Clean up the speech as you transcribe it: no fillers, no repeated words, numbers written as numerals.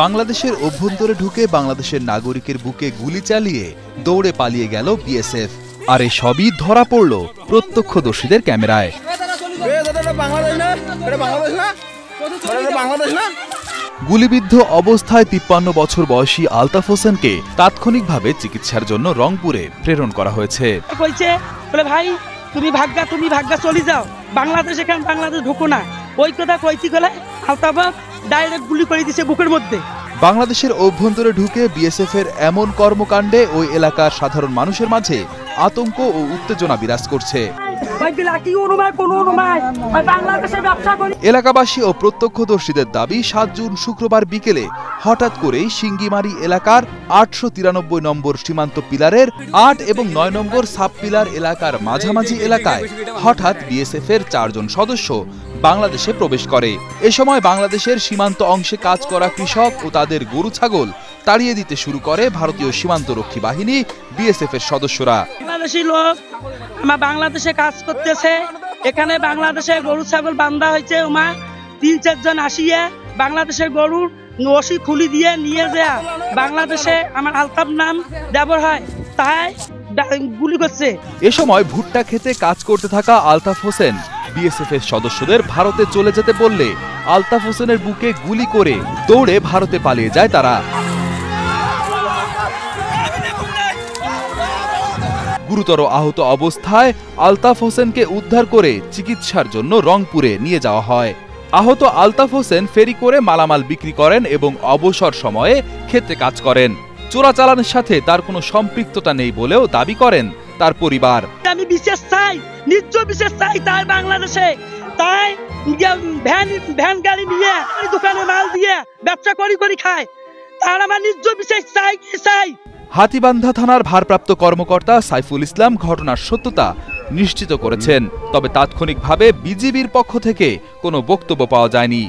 বাংলাদেশের অভ্যন্তরে ঢুকে বাংলাদেশের নাগরিকের বুকে গুলি চালিয়ে দৌড়ে পালিয়ে গেল বিএসএফ। আর এই সবই ধরা পড়ল প্রত্যক্ষদর্শীদের ক্যামেরায়। গুলিবিদ্ধ অবস্থায় 53 বছর বয়সী আলতাফ হোসেনকে তাৎক্ষণিকভাবে চিকিৎসার জন্য রংপুরে প্রেরণ করা হয়েছে। ভাই তুমি ভাগ্যা চলে যাও, বাংলাদেশ এখানে বাংলাদেশ ঢুকো না, ওই কথা কইতে গেলে আলতাফ ডাইরেক্ট গুলি করে দিছে বুকের মধ্যে। বাংলাদেশের অভ্যন্তরে ঢুকে বিএসএফ এর এমন কর্মকাণ্ডে ওই এলাকার সাধারণ মানুষের মাঝে আতঙ্ক ও উত্তেজনা বিরাজ করছে। এলাকাবাসী ও প্রত্যক্ষদর্শীদের দাবি 7 জুন শুক্রবার বিকেলে হঠাৎ করেই সিঙ্গিমারি এলাকার 893 নম্বর সীমান্ত পিলারের 8 এবং 9 নম্বর সাব পিলার এলাকার মাঝামাঝি এলাকায় হঠাৎ বিএসএফ এর 4 জন সদস্য বাংলাদেশে প্রবেশ করে। এ সময় বাংলাদেশের সীমান্ত অংশে কাজ করা কৃষক ও তাদের গরু ছাগল তাড়িয়ে দিতে শুরু করে ভারতীয় সীমান্তরক্ষী বাহিনী বিএসএফ এর সদস্যরা। বাংলাদেশি লোক আমার বাংলাদেশে কাজ করতেছে, এখানে বাংলাদেশে গরু ছাগল বান্ধা হয়েছে, 3-4 জন আসিয়া বাংলাদেশের গরুর রশি খুলি দিয়ে নিয়ে যায় বাংলাদেশে আমার আলতাফ নাম ব্যবহার হয় তাই গুলি করছে। এ সময় ভুট্টা খেতে কাজ করতে থাকা আলতাফ হোসেন বিএসএফ এর সদস্যদের ভারতে চলে যেতে বললে আলতাফ হোসেনের বুকে গুলি করে দৌড়ে ভারতে পালিয়ে যায় তারা। গুরুতর আহত অবস্থায় আলতাফ হোসেনকে উদ্ধার করে চিকিৎসার জন্য রংপুরে নিয়ে যাওয়া হয়। আহত আলতাফ হোসেন ফেরি করে মালামাল বিক্রি করেন এবং অবসর সময়ে ক্ষেতে কাজ করেন। চোরাচালানের সাথে তার কোনো সম্পৃক্ততা নেই বলেও দাবি করেন তার পরিবার। আমি বিশেষ চাই, নিজ বিশেষ চাই তাই বাংলাদেশে, তাই ভ্যান গাড়ি নিয়ে দোকানে মাল দিয়ে ব্যবসা করি খায়, তার আমার নিজ বিশেষ চাই। হাতীবান্ধা থানার ভারপ্রাপ্ত কর্মকর্তা সাইফুল ইসলাম ঘটনার সত্যতা নিশ্চিত করেছেন, তবে তাৎক্ষণিকভাবে বিজিবির পক্ষ থেকে কোনো বক্তব্য পাওয়া যায়নি।